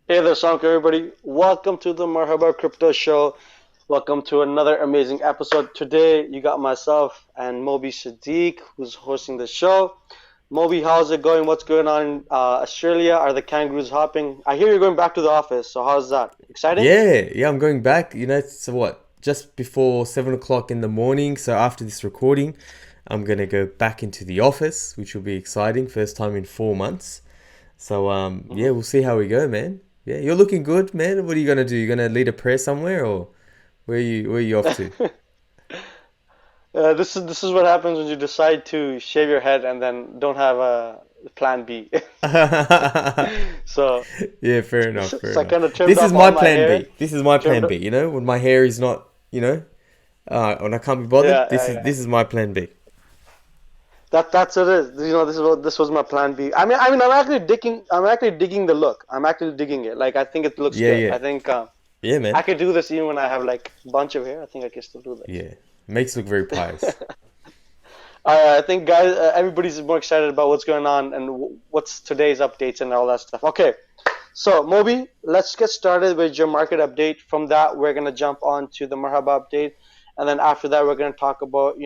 Hey there, Sank, everybody. Welcome to the Marhaba Crypto Show. Welcome to another amazing episode. Today, you got myself and Moby Sadiq, who's hosting the show. Moby, how's it going? What's going on in Australia? Are the kangaroos hopping? I hear you're going back to the office, so how's that? Exciting? Yeah, I'm going back. It's what, just before 7 o'clock in the morning. So after this recording, I'm gonna go back into the office, which will be exciting. First time in 4 months. So yeah, hmm we'll see how we go, man. Yeah, you're looking good, man. What are you gonna do? You gonna lead a prayer somewhere, or where you off to? this is what happens when you decide to shave your head and then don't have a plan B. So, Yeah, fair enough, fair so I enough. kind of trimmed This is off my all my plan hair. B. This is my Trimmed, plan B. When my hair is not, when I can't be bothered. yeah, This yeah, is yeah. this is my plan B. That's it is. This was my plan B. I mean, I'm actually digging the look. I'm actually digging it. Like, I think it looks Yeah, good. yeah, I think yeah, I man. could do this even when I have like a bunch of hair. I think I can still do Yeah, makes it look very this. pious. I think guys, everybody's more excited about what's going on and what's today's updates and all that stuff. Okay, so Moby, let's get started with your market update. From that, we're gonna jump on to the Marhaba update, and then after that, we're gonna talk about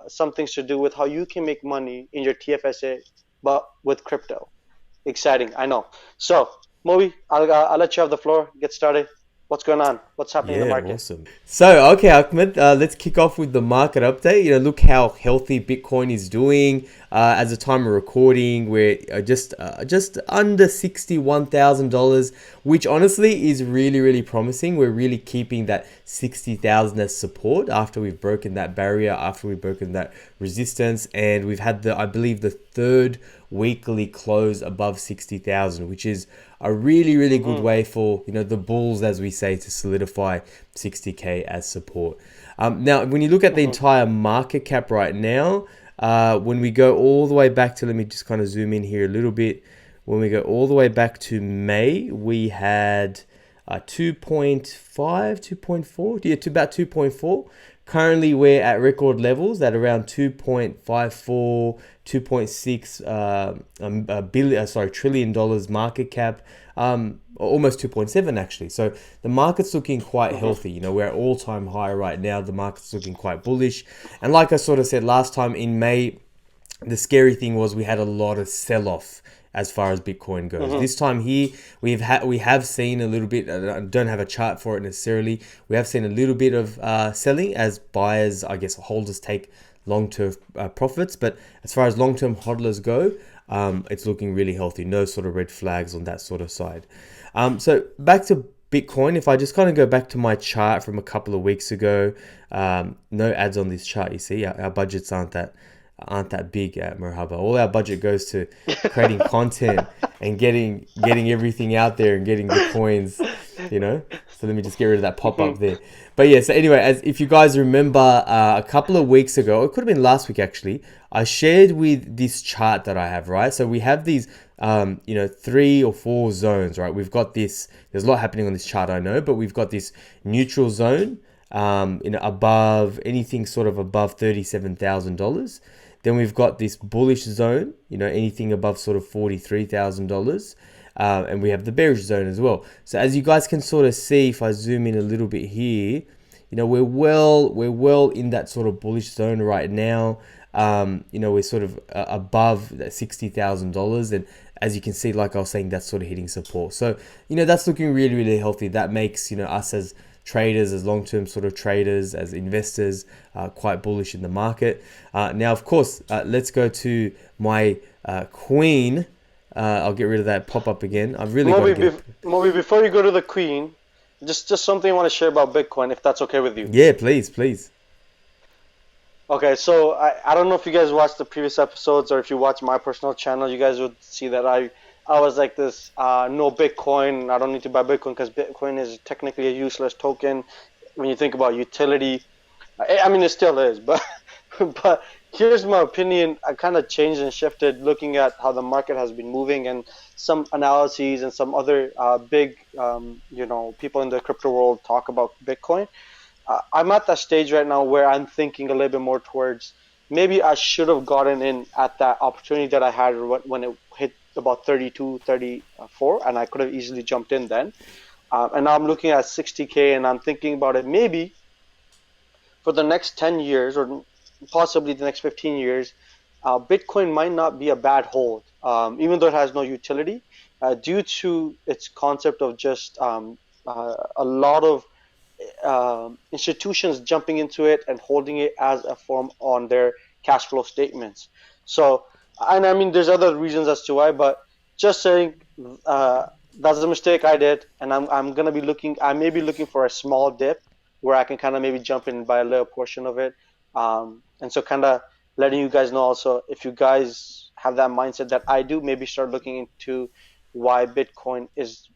some things to do with how you can make money in your TFSA, but with crypto. Exciting, I know. So Moby, I'll let you have the floor. Get started. What's going on? What's happening in the Yeah, market? awesome. So, okay, Ahmed, let's kick off with the market update. Look how healthy Bitcoin is doing. As a time of recording, we're just under $61,000, which honestly is really, really promising. We're really keeping that 60,000 as support after we've broken that barrier, after we've broken that resistance, and we've had I believe, the third weekly close above 60,000, which is a really, really good Mm-hmm. way for the bulls, as we say, to solidify 60k as support. Now, when you look at the Mm-hmm. entire market cap right now, when we go all the way back to, let me just kind of zoom in here a little bit. When we go all the way back to May, we had 2.5, 2.4, yeah, to about 2.4. Currently, we're at record levels at around 2.54, 2.6 trillion dollars market cap, almost 2.7 actually. So the market's looking quite Mm-hmm. healthy. We're at all-time high right now. The market's looking quite bullish. And like I sort of said last time in May, the scary thing was we had a lot of sell-off as far as Bitcoin goes. Mm-hmm. This time here, we have seen a little bit. I don't have a chart for it necessarily. We have seen a little bit of selling as buyers, I guess, holders take long-term profits. But as far as long-term hodlers go, it's looking really healthy. No sort of red flags on that sort of side. So back to Bitcoin. If I just kind of go back to my chart from a couple of weeks ago, no ads on this chart. You see, our budgets aren't that big at Marhaba. All our budget goes to creating content and getting everything out there and getting the coins, you know. So let me just get rid of that pop up there. But yeah, so anyway, as if you guys remember, a couple of weeks ago, it could have been last week actually, I shared with this chart that I have, right? So we have these, 3 or 4 zones, right? We've got this. There's a lot happening on this chart, I know, but we've got this neutral zone, above anything sort of above $37,000. Then we've got this bullish zone, anything above sort of $43,000. And we have the bearish zone as well. So as you guys can sort of see, if I zoom in a little bit here, we're well in that sort of bullish zone right now. We're sort of above that $60,000, and as you can see, like I was saying, that's sort of hitting support. So that's looking really, really healthy. That makes us as traders, as long-term sort of traders, as investors, quite bullish in the market. Now, of course, let's go to my queen. I'll get rid of that pop-up again. I've really got to Moby, get a... Moby, before you go to the Queen, just something I want to share about Bitcoin, if that's okay with you. Yeah, please, please. Okay, so I don't know if you guys watched the previous episodes or if you watch my personal channel, you guys would see that I was like this, no Bitcoin. I don't need to buy Bitcoin because Bitcoin is technically a useless token when you think about utility. I mean, it still is, but but here's my opinion. I kind of changed and shifted looking at how the market has been moving and some analyses and some other big, people in the crypto world talk about Bitcoin. I'm at that stage right now where I'm thinking a little bit more towards maybe I should have gotten in at that opportunity that I had when it hit about 32, 34, and I could have easily jumped in then. And now I'm looking at 60K, and I'm thinking about it maybe for the next 10 years or possibly the next 15 years, Bitcoin might not be a bad hold, even though it has no utility, due to its concept of just a lot of institutions jumping into it and holding it as a form on their cash flow statements. So, and I mean, there's other reasons as to why, but just saying, that's a mistake I did, and I'm gonna be looking. I may be looking for a small dip where I can kind of maybe jump in and buy a little portion of it. And so kind of letting you guys know also, if you guys have that mindset that I do, maybe start looking into why Bitcoin is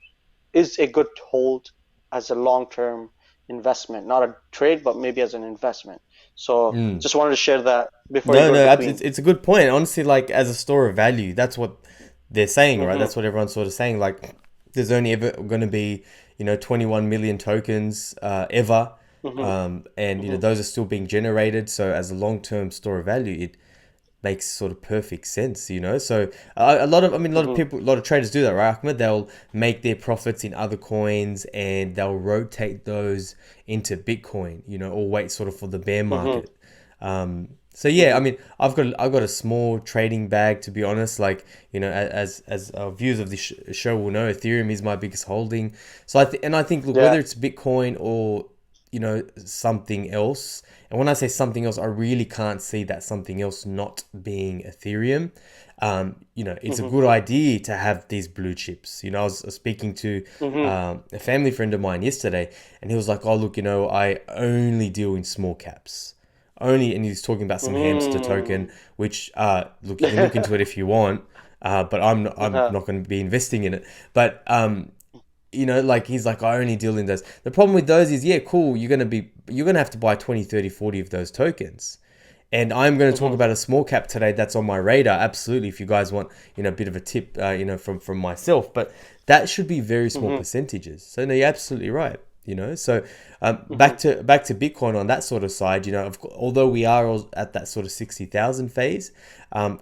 a good hold as a long-term investment, not a trade, but maybe as an investment. So just wanted to share that before you No, go to no, the Queen. it's a good point. Honestly, like as a store of value, that's what they're saying, right? Mm-hmm, That's what everyone's sort of saying. Like, there's only ever going to be, 21 million tokens ever, mm-hmm, and mm-hmm, those are still being generated. So, as a long-term store of value, it makes sort of perfect sense, So, a lot of mm-hmm, people, a lot of traders do that, right, Ahmed? They'll make their profits in other coins and they'll rotate those into Bitcoin, or wait sort of for the bear mm-hmm, market. So yeah, I mm-hmm. mean, I've got a small trading bag, to be honest. Like, as our viewers of this show will know, Ethereum is my biggest holding. So I think, look, Yeah. whether it's Bitcoin or something else, and when I say something else, I really can't see that something else not being Ethereum. It's a Mm-hmm, good idea to have these blue chips. I was speaking to mm-hmm, a family friend of mine yesterday, and he was like, "Oh, look, I only deal in small caps." Only, and he's talking about some hamster token, mm-hmm. which look, you can look into it if you want, but I'm Uh-huh. not going to be investing in it. But like he's like, I only deal in those. The problem with those is, yeah, cool, you're gonna have to buy 20, 30, 40 of those tokens. And I'm going to talk Mm-hmm, about a small cap today that's on my radar. Absolutely, if you guys want, a bit of a tip, from myself. But that should be very small mm-hmm, percentages. So no, you're absolutely right. So mm-hmm, back to Bitcoin on that sort of side. Although we are all at that sort of 60,000 phase,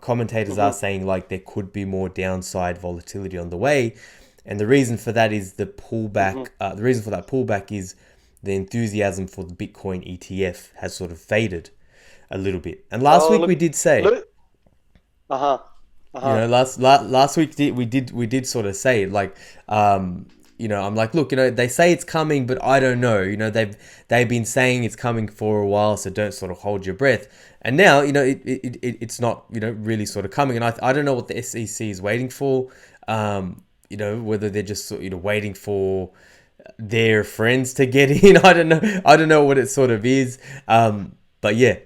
commentators are mm-hmm, saying like there could be more downside volatility on the way, and the reason for that is the mm-hmm. pullback. The reason for that pullback is the enthusiasm for the Bitcoin ETF has sort of faded a little bit. And last Oh, week we look, did say, look. Uh-huh, uh-huh. last week we did sort of say like, I'm like, look, they say it's coming, but I don't know. They've been saying it's coming for a while, so don't sort of hold your breath. And now, it's not, really sort of coming. And I don't know what the SEC is waiting for. Whether they're just waiting for their friends to get in. I don't know what it sort of is. But yeah,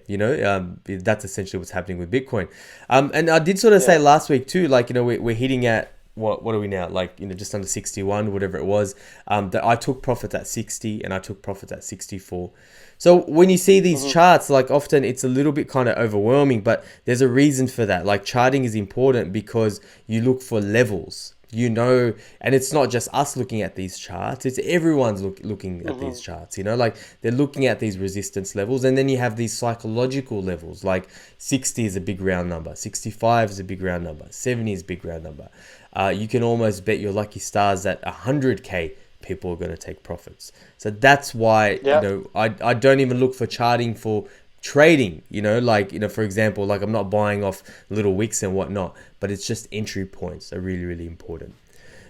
that's essentially what's happening with Bitcoin. And I did sort of say Yeah. last week too, like, we're hitting at what are we now? Like, just under 61, whatever it was. That I took profits at 60 and I took profits at 64. So when you see these Mm-hmm, charts, like often it's a little bit kind of overwhelming, but there's a reason for that. Like, charting is important because you look for levels, and it's not just us looking at these charts, it's everyone's looking at mm-hmm, these charts, like they're looking at these resistance levels, and then you have these psychological levels, like 60 is a big round number, 65 is a big round number, 70 is a big round number. You can almost bet your lucky stars that 100K people are going to take profits. So that's why, yeah. I don't even look for charting for trading, like, for example, like I'm not buying off little wicks and whatnot, but it's just entry points are really, really important.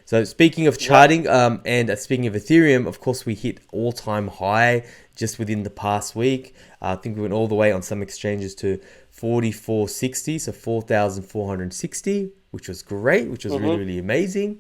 So speaking of Yeah. charting, and speaking of Ethereum, of course, we hit all-time high just within the past week. I think we went all the way on some exchanges to 4460, so 4,460, which was great, which was really, Mm-hmm, really amazing.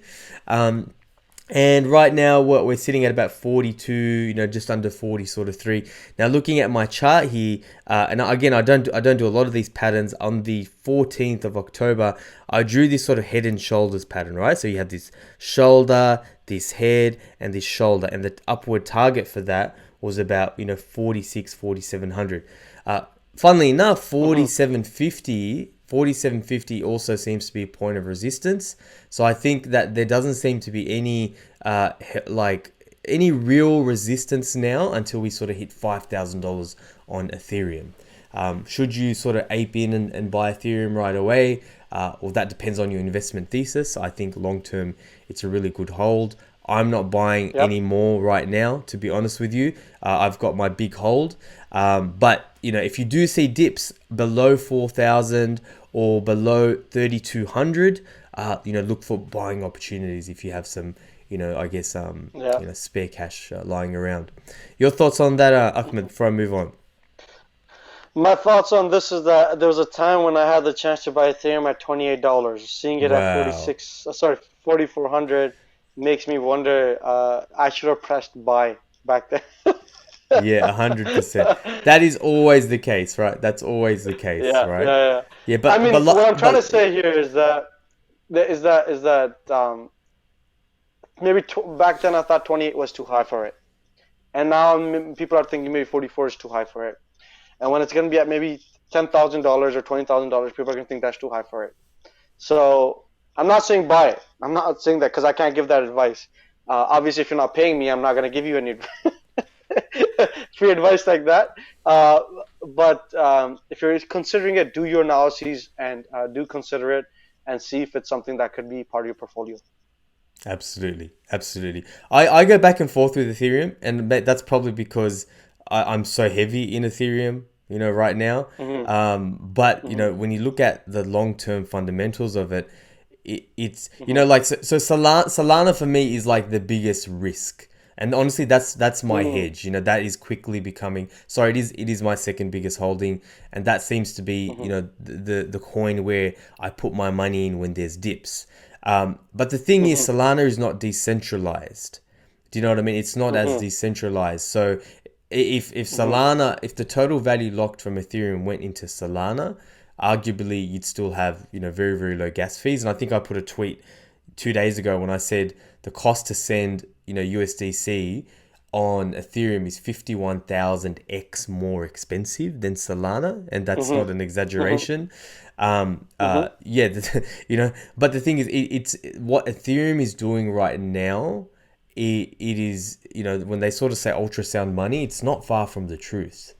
And right now, what we're sitting at about 42, just under 40, sort of three. Now, looking at my chart here, and again, I don't do a lot of these patterns. On the 14th of October, I drew this sort of head and shoulders pattern, right? So you have this shoulder, this head, and this shoulder, and the upward target for that was about 46, 4700. Funnily enough, mm-hmm. 4750 also seems to be a point of resistance. So I think that there doesn't seem to be any real resistance now until we sort of hit $5,000 on Ethereum. Should you sort of ape in and buy Ethereum right away? Well, that depends on your investment thesis. I think long term, it's a really good hold. I'm not buying Yep. any more right now, to be honest with you. I've got my big hold. But, if you do see dips below 4,000 or below 3,200, look for buying opportunities if you have some, I guess, Yeah. spare cash lying around. Your thoughts on that, Ahmed, before I move on? My thoughts on this is that there was a time when I had the chance to buy Ethereum at $28. Seeing it at Wow. 4,400 makes me wonder. I should have pressed buy back then. Yeah, 100%. That is always the case, right? That's always the case, Yeah, right? yeah, yeah. Yeah, I but mean, what I'm trying to but say here is that maybe back then I thought 28 was too high for it, and now people are thinking maybe 44 is too high for it. And when it's going to be at maybe $10,000 or $20,000, people are going to think that's too high for it. So I'm not saying buy it. I'm not saying that because I can't give that advice. Obviously, if you're not paying me, I'm not going to give you any free advice like that. Uh, but if you're considering it, do your analyses and do consider it and see if it's something that could be part of your portfolio. absolutely, absolutely. I go back and forth with Ethereum, and that's probably because I'm so heavy in Ethereum, right now. Hmm. But Hmm. when you look at the long term fundamentals of it, it's Hmm. like so Solana for me is like the biggest risk. And honestly, that's my Hmm. hedge. That is quickly becoming. Sorry, it is my second biggest holding, and that seems to be Hmm. the coin where I put my money in when there's dips. But the thing is, Hmm. Solana is not decentralized. Do you know what I mean? It's not as Hmm. decentralized. So if Hmm. Solana, if the total value locked from Ethereum went into Solana, arguably you'd still have very very low gas fees. And I think I put a tweet 2 days ago when I said the cost to send USDC on Ethereum is 51,000x more expensive than Solana, and that's Hmm. not an Hmm. exaggeration. Hmm. Yeah, but the thing is, it's what Ethereum is doing right now. It is, when they sort of say ultrasound money, it's not far from the truth.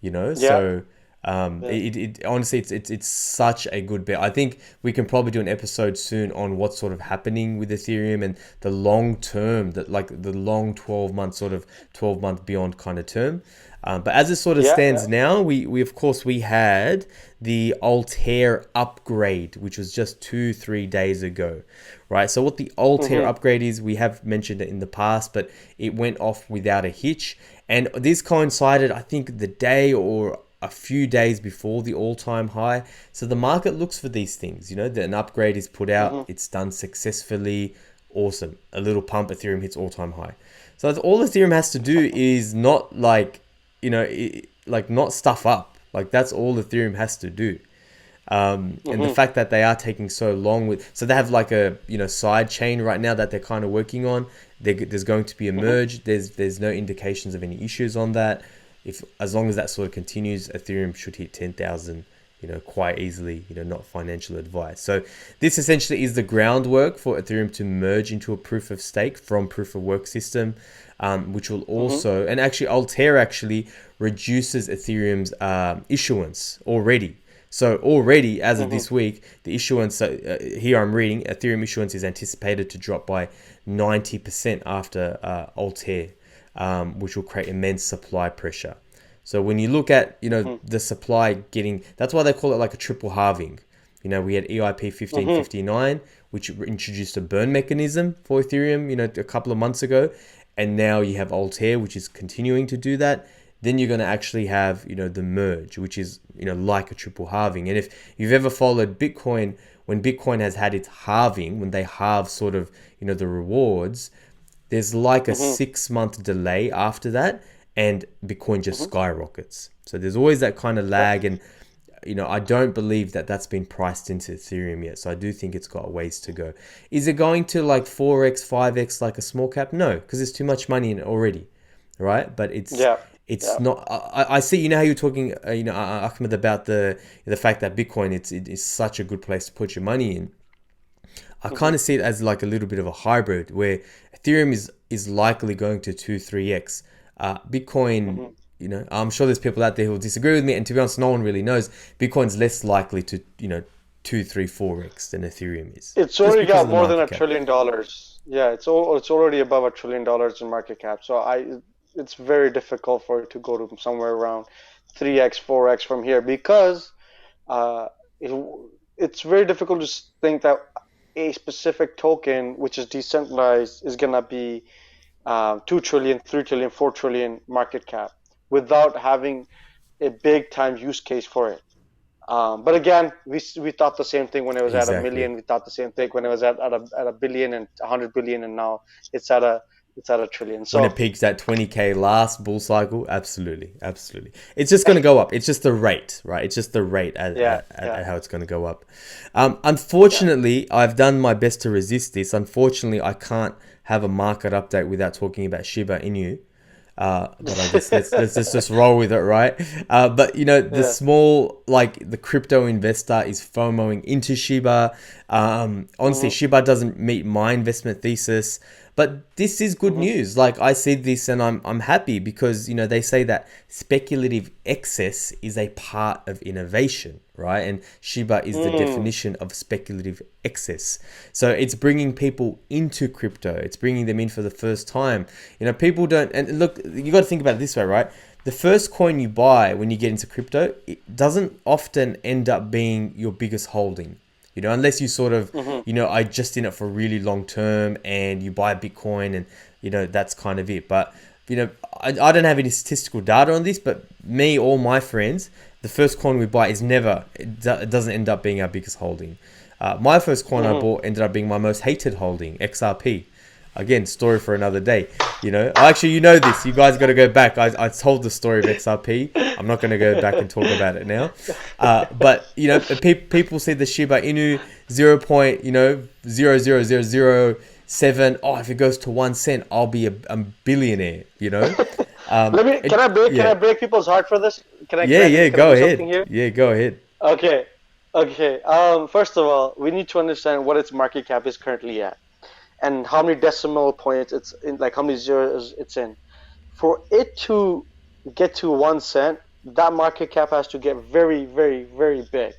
Yeah. So Yeah. it honestly, it's such a good bet. I think we can probably do an episode soon on what's sort of happening with Ethereum and the long term, that like the long 12 month, sort of 12-month beyond kind of term. But as it sort of Yeah. Yeah. stands now, we of course we had the Altair upgrade, which was just 2-3 days ago, right? So what the Altair Hmm. upgrade is, we have mentioned it in the past, but it went off without a hitch, and this coincided, I think, the day or a few days before the all-time high. So the market looks for these things, that an upgrade is put out, Hmm. it's done successfully, awesome. A little pump, Ethereum hits all-time high. So that's all Ethereum has to do is not like, like not stuff up. Like that's all Ethereum has to do. And the Hmm. fact that they are taking so long so they have like a side chain right now that they're kind of working on. There's going to be a Hmm. merge. There's no indications of any issues on that. If as long as that sort of continues, Ethereum should hit 10,000 quite easily, not financial advice. So this essentially is the groundwork for Ethereum to merge into a proof of stake from proof of work system, which will Hmm. also, and actually Altair actually reduces Ethereum's issuance already. So already, as of Hmm. this week, the issuance, here I'm reading, Ethereum issuance is anticipated to drop by 90% after Altair, which will create immense supply pressure. So when you look at, Hmm. the supply getting, that's why they call it like a triple halving. We had EIP Hmm. 1559, which introduced a burn mechanism for Ethereum, a couple of months ago. And now you have Altair, which is continuing to do that. Then you're going to actually have, the merge, which is, like a triple halving. And if you've ever followed Bitcoin, when Bitcoin has had its halving, when they halve sort of, the rewards, there's like a Hmm. 6 month delay after that, and Bitcoin just Hmm. skyrockets. So there's always that kind of Yep. lag, and I don't believe that that's been priced into Ethereum yet. So I do think it's got a ways to go. Is it going to like 4x, 5x like a small cap? No, because there's too much money in it already, right? But it's Yeah. it's Yeah. not. I see. How you're talking, Ahmed, about the fact that Bitcoin it is such a good place to put your money in. I Hmm. kind of see it as like a little bit of a hybrid where Ethereum is likely going to 2-3x. Bitcoin, Hmm. I'm sure there's people out there who will disagree with me, and to be honest, no one really knows. Bitcoin's less likely to two, three, 4x than Ethereum is, It's just already because got of the more than market a cap. trillion dollars. Yeah, it's already above $1 trillion in market cap. So it's very difficult for it to go to somewhere around 3x, 4x from here because uh, it, it's very difficult to think that a specific token which is decentralized is gonna be 2 trillion, 3 trillion, 4 trillion market cap without having a big time use case for it. But again, we thought the same thing when it was at a Exactly. million. We thought the same thing when it was at a billion and 100 billion, and now it's at a trillion. When it So peaks at 20K last bull cycle, absolutely, absolutely. It's just going to go up. It's just the rate, right? It's just the rate yeah, yeah, at how it's going to go up. yeah. Unfortunately, I've done my best to resist this. Unfortunately, I can't have a market update without talking about Shiba Inu. But I guess let's just roll with it, right? But you know, the Yeah. small, like the crypto investor is FOMOing into Shiba. Honestly, Mhm. Shiba doesn't meet my investment thesis. But this is good Mhm. news. Like I said this, and I'm happy because you know they say that speculative excess is a part of innovation, right? And Shiba is the Mm. definition of speculative excess. So it's bringing people into crypto. It's bringing them in for the first time. You know, people don't. And look, you got to think about it this way, right? The first coin you buy when you get into crypto, it doesn't often end up being your biggest holding. You know, unless you sort of, Mhm. you know, I just in it for really long term and you buy Bitcoin and, you know, that's kind of it. But, you know, I don't have any statistical data on this, but me or my friends, the first coin we buy is never, it doesn't end up being our biggest holding. My first coin I Mhm. bought ended up being my most hated holding, XRP. Again, story for another day. You know, actually, you know this. You guys got to go back. I told the story of XRP. I'm not going to go back and talk about it now. But you know, people say the Shiba Inu 0. You know 0.00007. Oh, if it goes to 1 cent, I'll be a billionaire. You know, Let me. Can yeah, I break people's heart for this? yeah, yeah. Can I Go do something ahead. here? Yeah, go ahead. Okay. Okay. First of all, we need to understand what its market cap is currently at, and how many decimal points it's in, like how many zeros it's in. For it to get to 1 cent, that market cap has to get very, very, very big.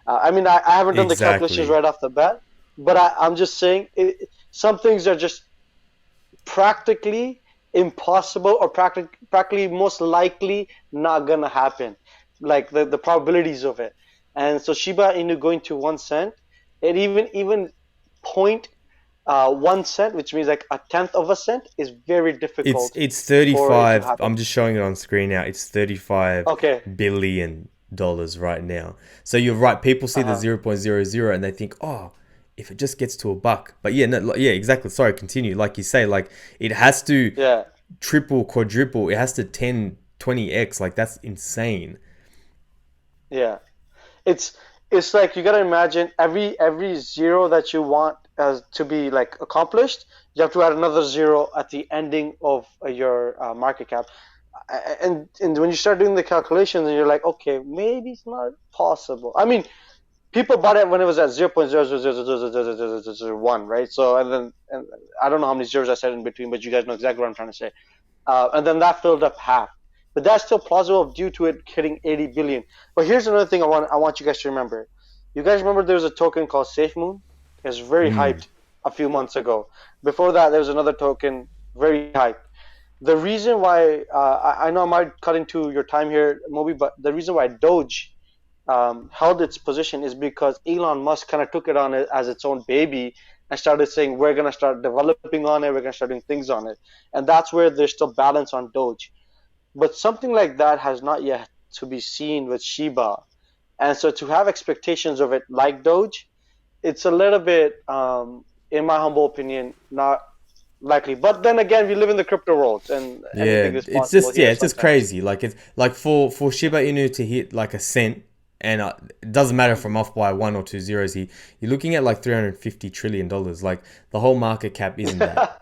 I mean, I haven't done the calculations Exactly. right off the bat, but I'm just saying some things are just practically impossible or practically most likely not gonna happen. Like the probabilities of it. And so Shiba Inu going to 1 cent, it even point 1 cent, which means like a tenth of a cent, is very difficult It's for it to 35. happen. I'm just showing it on screen now. It's 35 Okay. billion dollars right now. So you're right. People see the Uh-huh. 0.00 and they think, "Oh, if it just gets to a buck." But yeah, no, yeah, exactly. Sorry, continue. Like you say, like it has to Yeah. triple, quadruple. It has to 10, 20x. Like that's insane. Yeah. It's it's like you gotta imagine every zero that you want as to be like accomplished, you have to add another zero at the ending of your market cap. And when you start doing the calculations, and you're like, okay, maybe it's not possible. I mean, people bought it when it was at 0.000000001, right? So and I don't know how many zeros I said in between, but you guys know exactly what I'm trying to say. And then that filled up half. But that's still plausible due to it hitting 80 billion. But here's another thing I want you guys to remember. You guys remember there was a token called SafeMoon? It was very Mm, hyped a few months ago. Before that, there was another token very hyped. The reason why I know I might cut into your time here, Moby, but the reason why Doge held its position is because Elon Musk kind of took it on it as its own baby and started saying we're going to start developing on it, we're going to start doing things on it, and that's where there's still balance on Doge. But something like that has not yet to be seen with Shiba, and so to have expectations of it like Doge, it's a little bit, in my humble opinion, not likely. But then again, we live in the crypto world, and anything yeah, is possible here it's just sometimes. crazy. Like it's like for Shiba Inu to hit like a cent, and it doesn't matter if I'm off by one or two zeros. You're looking at like $350 trillion. Like the whole market cap isn't that.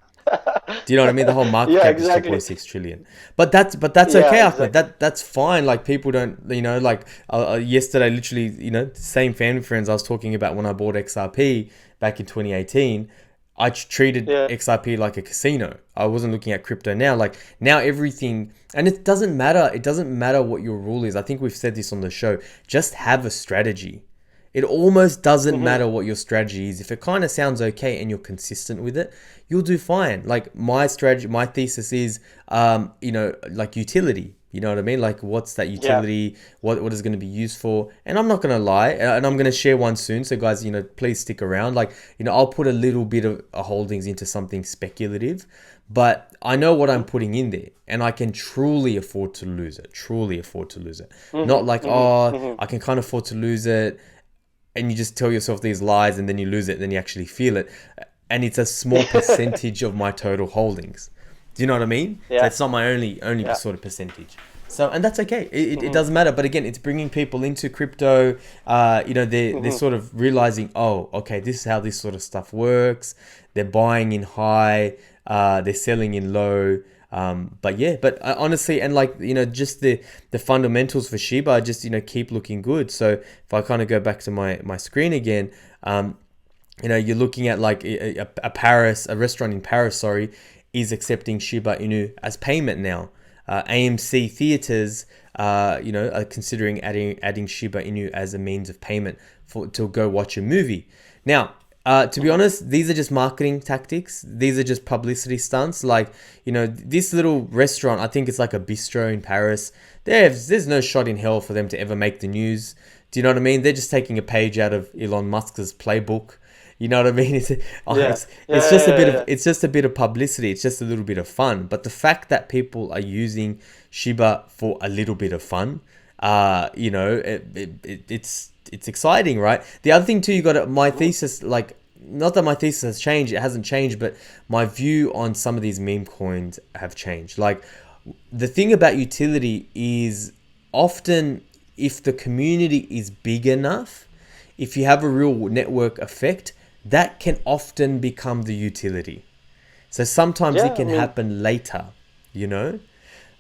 Do you know what I mean? The whole market Yeah, cap is exactly. 2.6 trillion. But that's Yeah, okay, Ahmed. exactly. That's fine. Like people don't, you know, like yesterday, literally, you know, same family friends I was talking about when I bought XRP back in 2018. I treated Yeah. XRP like a casino. I wasn't looking at crypto now. Like now everything, and it doesn't matter. It doesn't matter what your rule is. I think we've said this on the show. Just have a strategy. It almost doesn't matter what your strategy is. If it kind of sounds okay and you're consistent with it, you'll do fine. Like my strategy, my thesis is, like utility. You know what I mean? Like what's that Yeah. utility? What is going to be used for? And I'm not going to lie, and I'm going to share one soon. So guys, please stick around. Like, I'll put a little bit of holdings into something speculative, but I know what I'm putting in there, and I can truly afford to lose it. Truly afford to lose it. Not like, I can kind of afford to lose it, and you just tell yourself these lies and then you lose it and then you actually feel it, and it's a small percentage of my total holdings. Do you know what I mean? So Yeah. it's not my only Yeah. sort of percentage. So, and that's okay. It doesn't matter. But again, it's bringing people into crypto. They're sort of realizing, oh, okay, this is how this sort of stuff works. They're buying in high, they're selling in low. But honestly, and like, just the fundamentals for Shiba are just, keep looking good. So if I kind of go back to my screen again, you're looking at like a restaurant in Paris, sorry, is accepting Shiba Inu as payment now. AMC theaters, are considering adding Shiba Inu as a means of payment to go watch a movie. Now, to be honest, these are just marketing tactics. These are just publicity stunts. Like, this little restaurant, I think it's like a bistro in Paris. There's no shot in hell for them to ever make the news. Do you know what I mean? They're just taking a page out of Elon Musk's playbook. You know what I mean? Yeah. It's just a bit Yeah. of publicity. It's just a little bit of fun. But the fact that people are using Shiba for a little bit of fun, it's exciting, right? The other thing too, you got my thesis. Like, not that my thesis has changed. It hasn't changed, but my view on some of these meme coins have changed. Like, the thing about utility is often if the community is big enough, if you have a real network effect, that can often become the utility. So sometimes Yeah, it can happen later,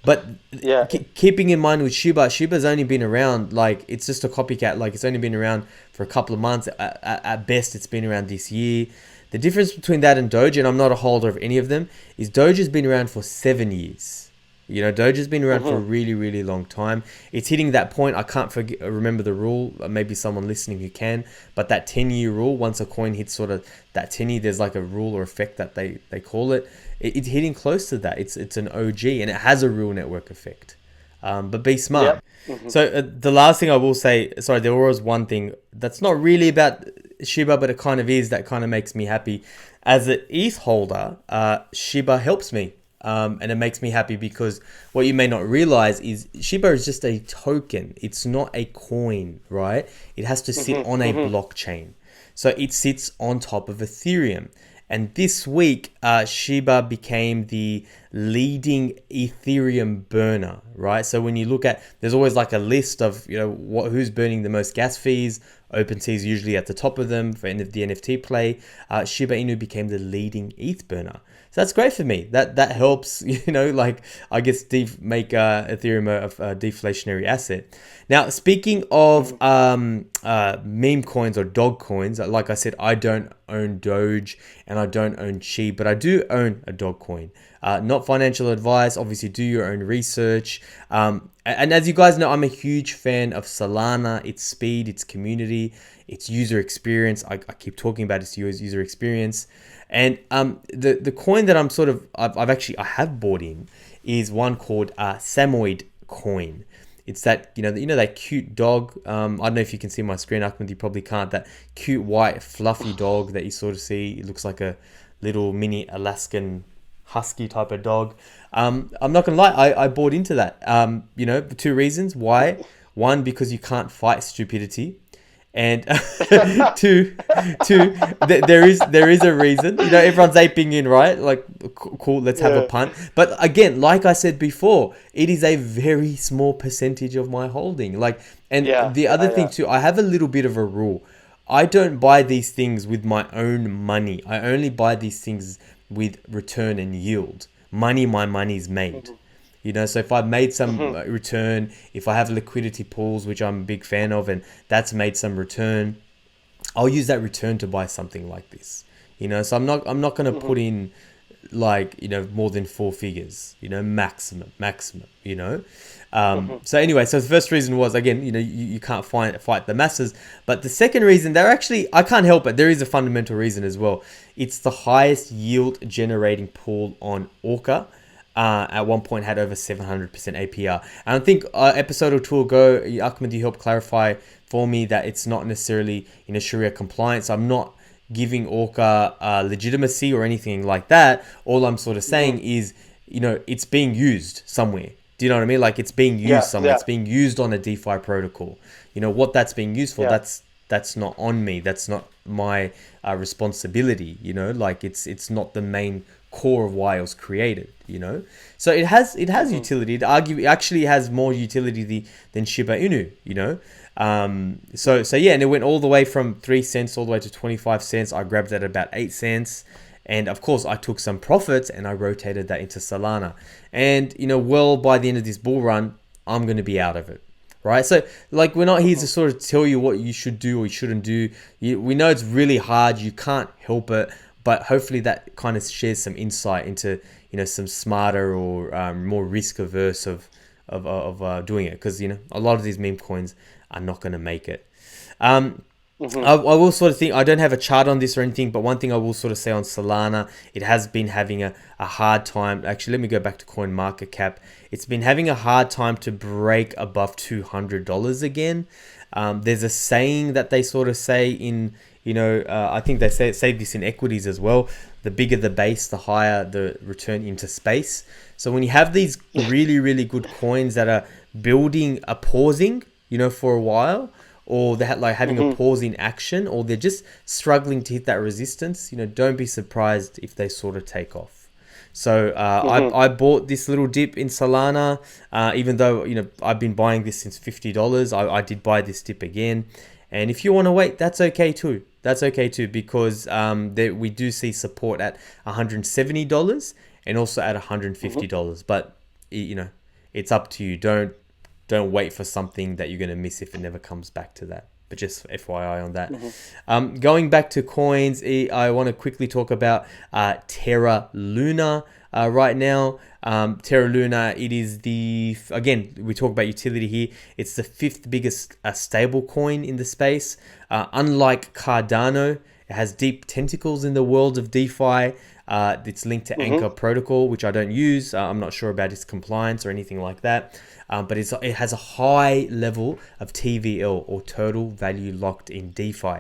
But yeah. keeping in mind with Shiba's only been around, like, it's just a copycat. Like, it's only been around for a couple of months. At best, it's been around this year. The difference between that and Doge, and I'm not a holder of any of them, is Doge has been around for 7 years. Doge has been around for a really, really long time. It's hitting that point. I can't remember the rule. Maybe someone listening who can. But that 10-year rule, once a coin hits sort of that 10-year, there's like a rule or effect that they call it. It's hitting close to that. It's an OG, and it has a real network effect. But be smart. Yep. So the last thing I will say, sorry, there was one thing that's not really about Shiba, but it kind of is, that kind of makes me happy. As an ETH holder, Shiba helps me. And it makes me happy because what you may not realize is Shiba is just a token. It's not a coin, right? It has to sit on a blockchain. So it sits on top of Ethereum. And this week, Shiba became the leading Ethereum burner, right? So when you look at, there's always like a list of, who's burning the most gas fees. OpenSea is usually at the top of them for the NFT play. Shiba Inu became the leading ETH burner. So that's great for me. That helps, like, I guess make Ethereum a deflationary asset. Now, speaking of meme coins or dog coins, like I said, I don't own Doge and I don't own Chi, but I do own a dog coin. Not financial advice. Obviously, do your own research. And as you guys know, I'm a huge fan of Solana, its speed, its community, its user experience. I keep talking about its user experience. And the coin that I have bought in is one called Samoyed coin. It's that, that cute dog. I don't know if you can see my screen, Ahmed, you probably can't. That cute white fluffy dog that you sort of see. It looks like a little mini Alaskan husky type of dog. I'm not gonna lie, I bought into that. For two reasons. Why? One, because you can't fight stupidity. And two, there is a reason. Everyone's aping in, right? Like, cool, let's have a punt. But again, like I said before, it is a very small percentage of my holding. Like, and the other thing too, I have a little bit of a rule. I don't buy these things with my own money. I only buy these things with return and yield. My money's made. So if I've made some return, if I have liquidity pools, which I'm a big fan of, and that's made some return, I'll use that return to buy something like this. So I'm not going to put in like, more than four figures, maximum, So anyway, so the first reason was, again, you can't fight the masses. But the second reason, I can't help it. There is a fundamental reason as well. It's the highest yield generating pool on Orca. At one point had over 700% APR. And I think episode or two ago, Ahmed, you helped clarify for me that it's not necessarily Sharia compliance. I'm not giving Orca legitimacy or anything like that. All I'm sort of saying is, it's being used somewhere. Do you know what I mean? Like, it's being used somewhere. yeah, It's being used on a DeFi protocol. What that's being used for, yeah. that's not on me. That's not my responsibility. Like, it's not the main core of why it was created. So it has utility. It actually has more utility than Shiba Inu. So yeah, and it went all the way from 3 cents all the way to 25 cents. I grabbed that at about 8 cents. And of course, I took some profits and I rotated that into Solana. And, well, by the end of this bull run, I'm going to be out of it. Right? So, like, we're not here to sort of tell you what you should do or you shouldn't do. We know it's really hard. You can't help it. But hopefully that kind of shares some insight into, some smarter or more risk averse of doing it. Because, a lot of these meme coins are not going to make it. I will sort of think, I don't have a chart on this or anything, but one thing I will sort of say on Solana, it has been having a hard time. Actually, let me go back to CoinMarketCap. It's been having a hard time to break above $200 again. There's a saying that they sort of say in, I think they say this in equities as well. The bigger the base, the higher the return into space. So when you have these really, really good coins that are building a pausing, for a while, or they're like having a pause in action, or they're just struggling to hit that resistance, don't be surprised if they sort of take off. So I bought this little dip in Solana, even though, I've been buying this since $50. I did buy this dip again. And if you want to wait, that's okay too. Because we do see support at $170 and also at $150. But, it's up to you. Don't wait for something that you're going to miss if it never comes back to that. But just FYI on that. Going back to coins, I want to quickly talk about Terra Luna right now. Terra Luna, it is again, we talk about utility here. It's the 5th biggest stable coin in the space. Unlike Cardano, it has deep tentacles in the world of DeFi. It's linked to Anchor Protocol, which I don't use. I'm not sure about its compliance or anything like that. But it has a high level of TVL, or total value locked in DeFi.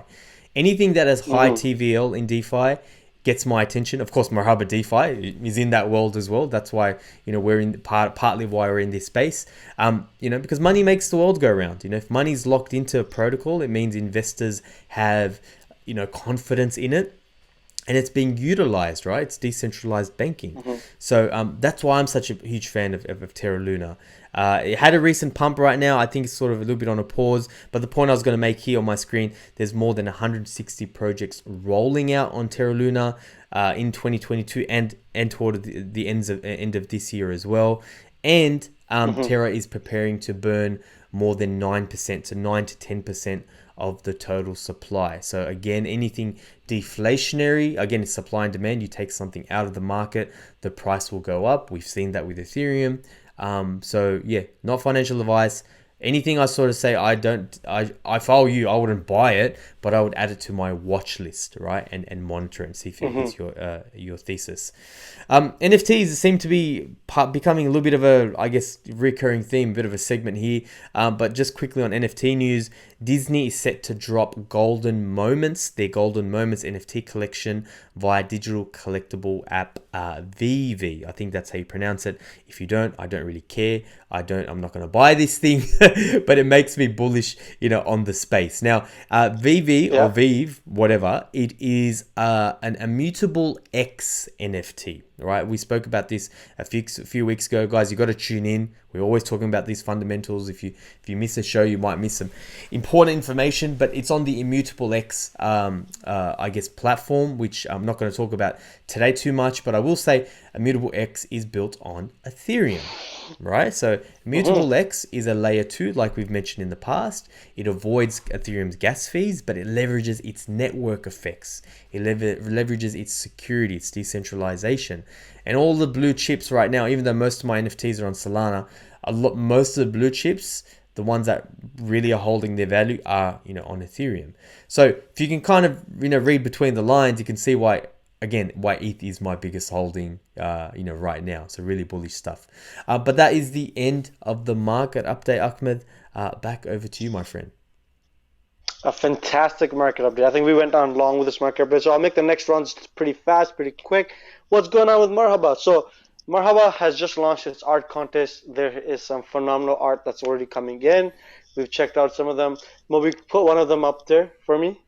Anything that has high TVL in DeFi gets my attention. Of course, Marhaba DeFi is in that world as well. That's why, we're in partly why we're in this space. Because money makes the world go round. If money's locked into a protocol, it means investors have, confidence in it. And it's being utilized, right? It's decentralized banking. So that's why I'm such a huge fan of Terra Luna. It had a recent pump right now. I think it's sort of a little bit on a pause. But the point I was going to make here on my screen, there's more than 160 projects rolling out on Terra Luna in 2022 and toward the end of this year as well. And Terra is preparing to burn more than 9% to 9 to 10% of the total supply. So again, anything deflationary, again, it's supply and demand. You take something out of the market, the price will go up. We've seen that with Ethereum. So yeah, not financial advice. Anything I sort of say, if I were you, I wouldn't buy it, but I would add it to my watch list, right? And monitor it and see if it hits your thesis. NFTs seem to be becoming a little bit of a, I guess, recurring theme, bit of a segment here. But just quickly on NFT news, Disney is set to drop Golden Moments, their Golden Moments NFT collection via digital collectible app VV. I think that's how you pronounce it. If you don't, I don't really care. I'm not going to buy this thing, but it makes me bullish, on the space. Now, VV or Vive, whatever, it is an immutable X NFT, right? We spoke about this a few weeks ago, guys. You got to tune in. We're always talking about these fundamentals. If you miss a show, you might miss some important information, but it's on the Immutable X, I guess, platform, which I'm not going to talk about today too much, but I will say Immutable X is built on Ethereum. right? So Hmm. Mutable X is a layer 2, like we've mentioned in the past. It avoids Ethereum's gas fees, but it leverages its network effects. It leverages its security, its decentralization. And all the blue chips right now, even though most of my NFTs are on Solana, most of the blue chips, the ones that really are holding their value, are on Ethereum. So if you can kind of read between the lines, you can see why ETH is my biggest holding, right now. So really bullish stuff. But that is the end of the market update, Ahmed. Back over to you, my friend. A fantastic market update. I think we went on long with this market update, so I'll make the next rounds pretty fast, pretty quick. What's going on with Marhaba? So Marhaba has just launched its art contest. There is some phenomenal art that's already coming in. We've checked out some of them. Moby, put one of them up there for me.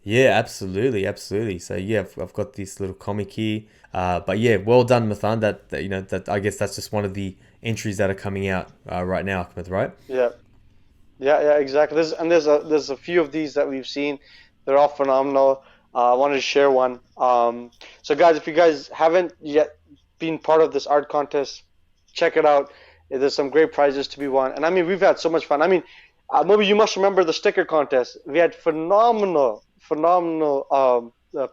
Yeah, absolutely, absolutely. So yeah, I've got this little comic here. But yeah, well done, Mathan. That I guess that's just one of the entries that are coming out right now, Ahmed. Right? Yeah, yeah, exactly. There's a few of these that we've seen. They're all phenomenal. I wanted to share one. So guys, if you guys haven't yet been part of this art contest, check it out. There's some great prizes to be won, and I mean we've had so much fun. I mean, maybe you must remember the sticker contest. We had phenomenal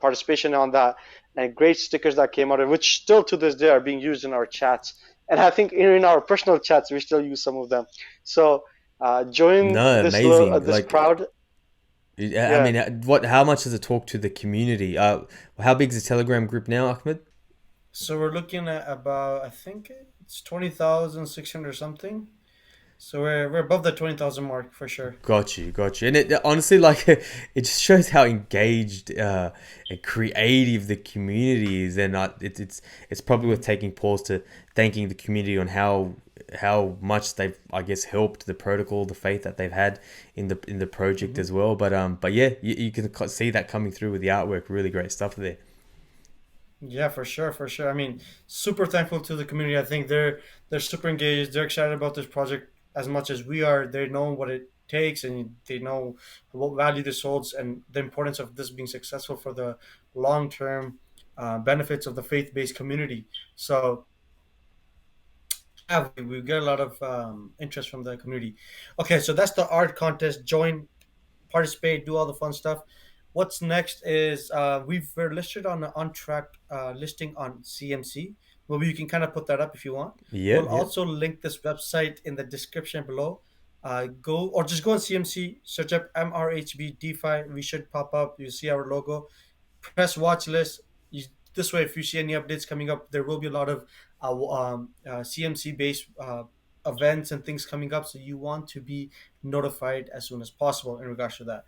participation on that, and great stickers that came out of it, which still to this day are being used in our chats. And I think in our personal chats we still use some of them. So join No, amazing. this crowd. I Yeah. mean, what? How much does it talk to the community? How big is the Telegram group now, Ahmed? So we're looking at about, I think it's 20,600 something. So we're above the 20,000 mark for sure. Got you. And it honestly, like, it just shows how engaged and creative the community is, and it's probably worth Hmm. taking pause to thanking the community on how much they've, I guess, helped the protocol, the faith that they've had in the project Hmm. as well. But yeah, you can see that coming through with the artwork. Really great stuff there. Yeah, for sure, for sure. I mean, super thankful to the community. I think they're super engaged. They're excited about this project as much as we are. They know what it takes and they know what value this holds and the importance of this being successful for the long term benefits of the faith based community. So yeah, we get a lot of interest from the community. Okay, so that's the art contest. Join, participate, do all the fun stuff. What's next is we're listed on an on track listing on CMC. Maybe you can kind of put that up if you want. Yep, We'll yep. also link this website in the description below. Go or just go on CMC, search up MRHB DeFi. We should pop up. You see our logo. Press watch list. This way, if you see any updates coming up, there will be a lot of CMC based events and things coming up. So you want to be notified as soon as possible in regards to that.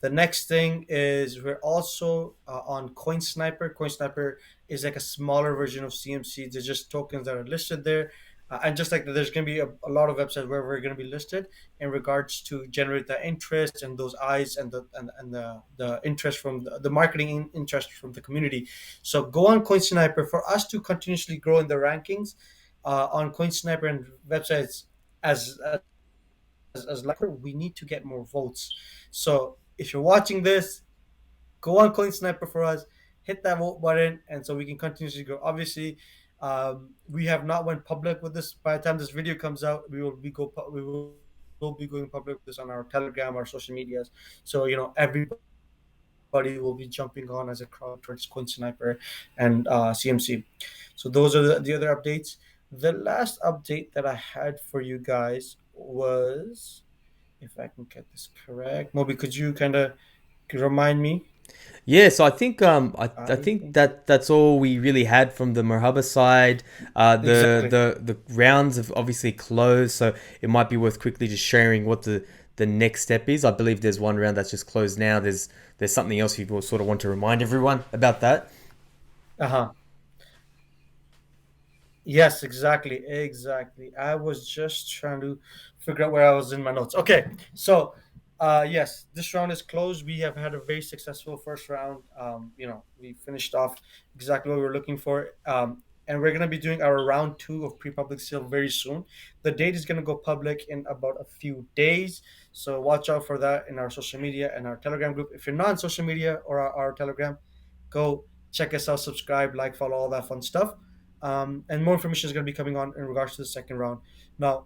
The next thing is we're also on CoinSniper. CoinSniper is like a smaller version of CMC. They're just tokens that are listed there. And just like that, there's going to be a lot of websites where we're going to be listed in regards to generate the interest and those eyes and the interest from the marketing interest from the community. So go on CoinSniper for us to continuously grow in the rankings on CoinSniper and websites as like we need to get more votes. So if you're watching this, go on CoinSniper for us, hit that vote button, and so we can continuously grow. Obviously, we have not went public with this. By the time this video comes out, we will be going public with this on our Telegram, our social medias. So everybody will be jumping on as a crowd towards CoinSniper and CMC. So those are the other updates. The last update that I had for you guys was, if I can get this correct, Moby, could you kind of remind me? Yeah, so I I think think it, that that's all we really had from the Marhaba side. exactly. The rounds have obviously closed, so it might be worth quickly just sharing what the next step is. I believe there's one round that's just closed now. There's something else you sort of want to remind everyone about that. Uh huh. Yes, exactly, exactly. I was just trying to figure out where I was in my notes. Okay, so yes, this round is closed. We have had a very successful first round. We finished off exactly what we were looking for. And we're gonna be doing our round two of pre-public sale very soon. The date is gonna go public in about a few days, so watch out for that in our social media and our Telegram group. If you're not on social media or our Telegram, go check us out, subscribe, like, follow, all that fun stuff. And more information is going to be coming on in regards to the second round. Now,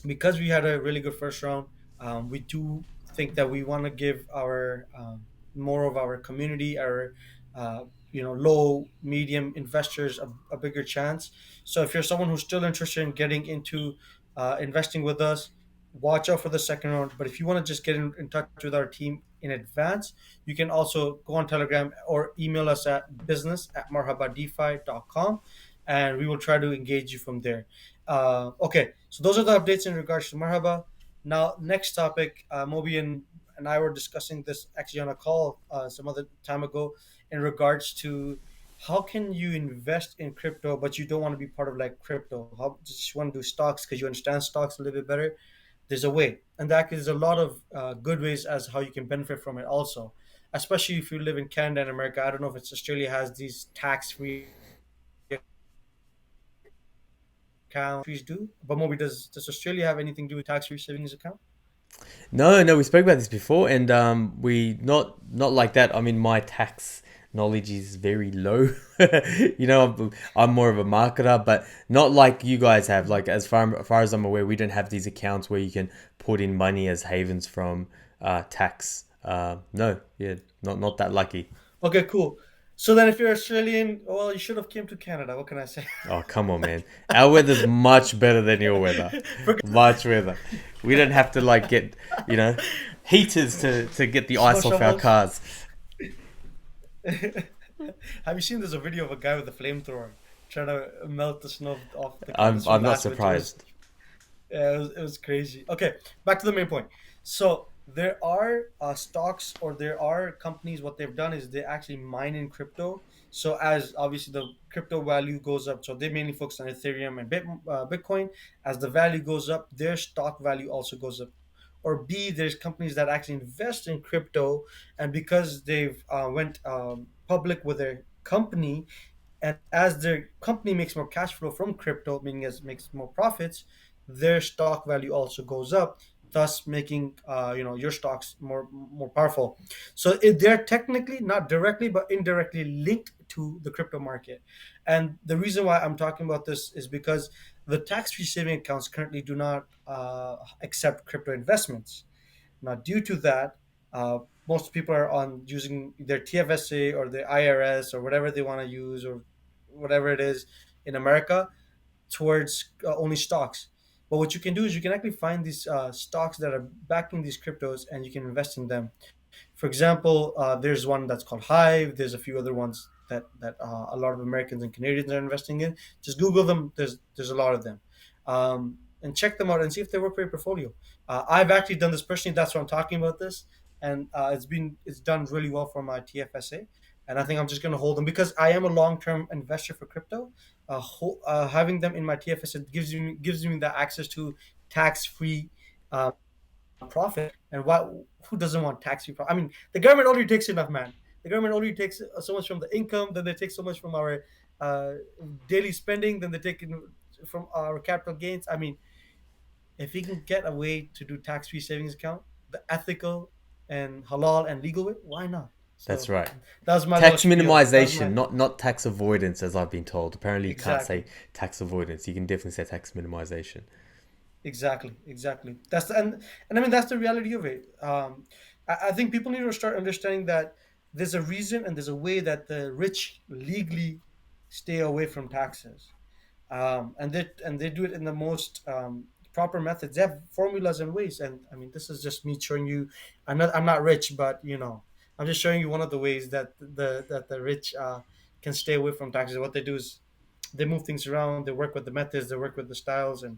because we had a really good first round, we do think that we want to give our more of our community, our uh, low medium investors a bigger chance. So if you're someone who's still interested in getting into investing with us, watch out for the second round. But if you want to just get in touch with our team in advance, you can also go on Telegram or email us at business@marhabadefi.com, and we will try to engage you from there. Okay, so those are the updates in regards to Marhaba. Now, next topic, Moby and I were discussing this actually on a call some other time ago in regards to how can you invest in crypto, but you don't want to be part of like crypto. How just want to do stocks because you understand stocks a little bit better. There's a way, and that is a lot of good ways as how you can benefit from it. Also, especially if you live in Canada and America. I don't know if it's Australia has these tax-free accounts do, but Moby, does Australia have anything to do with tax-free savings account? No, no, we spoke about this before, and we not like that. I mean, my tax knowledge is very low. I'm more of a marketer, but not like you guys have. Like as far as I'm aware, we don't have these accounts where you can put in money as havens from tax. No, yeah, not that lucky. Okay, cool. So then, if you're Australian, well, you should have came to Canada. What can I say? Oh, come on, man. Our weather's much better than your weather. Forget Much weather. We don't have to like get, you know, heaters to get the snow ice off our shovels. cars. Have you seen? There's a video of a guy with a flamethrower trying to melt the snow off the I'm campus from I'm not last winter. surprised. Yeah, it was crazy. Okay, back to the main point. So there are stocks or there are companies. What they've done is they actually mine in crypto. So as obviously the crypto value goes up, so they mainly focus on Ethereum and Bitcoin. As the value goes up, their stock value also goes up. Or B, there's companies that actually invest in crypto, and because they've went public with their company, and as their company makes more cash flow from crypto, meaning as makes more profits, their stock value also goes up, thus making your stocks more powerful. So they're technically not directly but indirectly linked to the crypto market. And the reason why I'm talking about this is because the tax-free saving accounts currently do not accept crypto investments. Now, due to that, most people are on using their TFSA or their IRS or whatever they want to use or whatever it is in America towards only stocks. But what you can do is you can actually find these stocks that are backing these cryptos and you can invest in them. For example, there's one that's called Hive. There's a few other ones that a lot of Americans and Canadians are investing in. Just Google them. There's a lot of them, and check them out and see if they work for your portfolio. I've actually done this personally. That's why I'm talking about this, and it's done really well for my TFSA. And I think I'm just going to hold them because I am a long-term investor for crypto. Having them in my TFSA gives me the access to tax-free profit. And who doesn't want tax-free profit? I mean, the government already takes enough, man. The government already takes so much from the income, then they take so much from our uh, daily spending, then they take from our capital gains. I mean, if we can get a way to do tax-free savings account, the ethical and halal and legal way, why not? That's So right. that was my little Tax spiel. That was minimization, my not tax avoidance, as I've been told. Apparently, you can't say exactly. tax avoidance. You can definitely say tax minimization. Exactly. And I mean that's the reality of it. I think people need to start understanding that there's a reason and there's a way that the rich legally stay away from taxes, and they do it in the most proper methods. They have formulas and ways. And I mean, this is just me showing you. I'm not rich, but I'm just showing you one of the ways that the rich can stay away from taxes. What they do is they move things around. They work with the methods. They work with the styles, and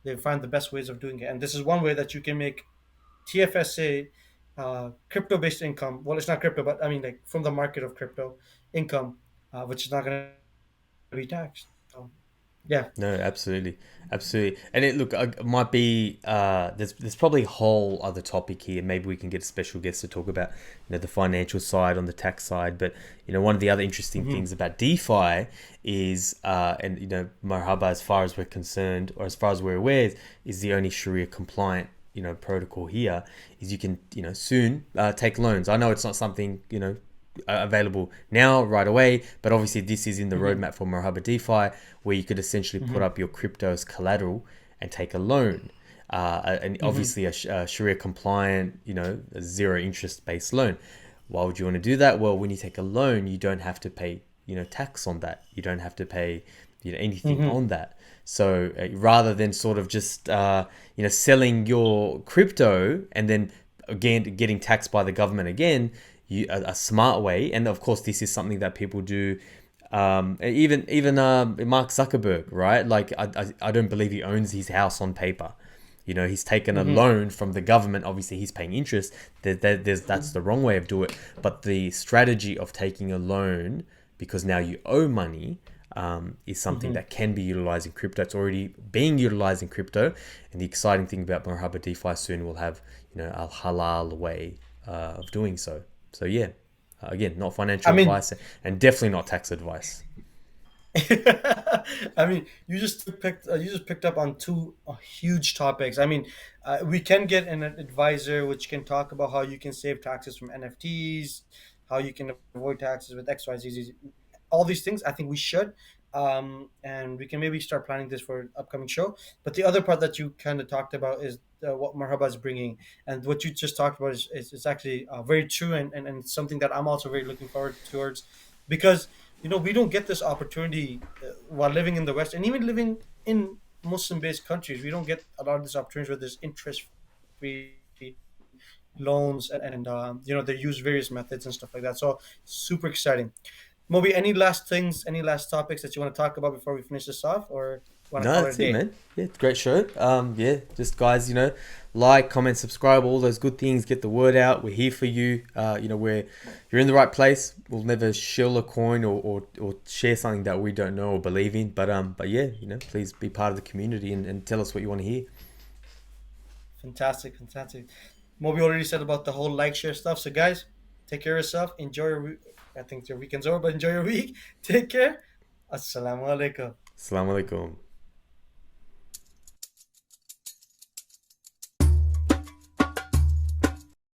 they find the best ways of doing it. And this is one way that you can make TFSA crypto based income. Well, it's not crypto, but I mean, like from the market of crypto income, which is not going to be taxed. So, yeah. No, absolutely, absolutely. And it might be there's probably a whole other topic here. Maybe we can get a special guest to talk about the financial side on the tax side. But one of the other interesting Hmm. things about DeFi is and Marhaba, as far as we're concerned or as far as we're aware, is the only Sharia compliant protocol here. Is you can soon take loans. I know it's not something available now right away, but obviously this is in the Mm-hmm. roadmap for Marhaba DeFi, where you could essentially put Mm-hmm. up your crypto as collateral and take a loan. And Mm-hmm. obviously a Sharia compliant, a zero interest based loan. Why would you want to do that? Well, when you take a loan, you don't have to pay, tax on that. You don't have to pay, anything Mm-hmm. on that. So rather than sort of just, selling your crypto and then again getting taxed by the government again, a smart way. And of course, this is something that people do. Even Mark Zuckerberg, right? Like I don't believe he owns his house on paper. He's taken a Mm-hmm. loan from the government. Obviously, he's paying interest. That's the wrong way of doing it. But the strategy of taking a loan because now you owe money is something Mm-hmm. that can be utilized in crypto. It's already being utilized in crypto. And the exciting thing about Marhaba DeFi soon will have, a halal way of doing so. So yeah, again, not I financial mean, advice and definitely not tax advice. I mean, you just picked up on two huge topics. I mean, we can get an advisor which can talk about how you can save taxes from NFTs, how you can avoid taxes with X, Y, Z, all these things. I think we should, and we can maybe start planning this for an upcoming show. But the other part that you kind of talked about is what Marhaba is bringing, and what you just talked about is actually very true, and it's something that I'm also very looking forward towards, because we don't get this opportunity while living in the West, and even living in Muslim-based countries. We don't get a lot of these opportunities where there's interest-free loans, and they use various methods and stuff like that. So super exciting. Moby, any last things, any last topics that you want to talk about before we finish this off, or want to No, call it a that's it, day? man. Yeah, great show. Yeah, just guys, like, comment, subscribe, all those good things. Get the word out. We're here for you. You're in the right place. We'll never shill a coin or share something that we don't know or believe in. But yeah, please be part of the community and tell us what you want to hear. Fantastic, fantastic. Moby already said about the whole like share stuff. So guys, take care of yourself. Enjoy your. I think your weekend's over, but enjoy your week. Take care. Assalamu alaikum. Assalamu alaikum.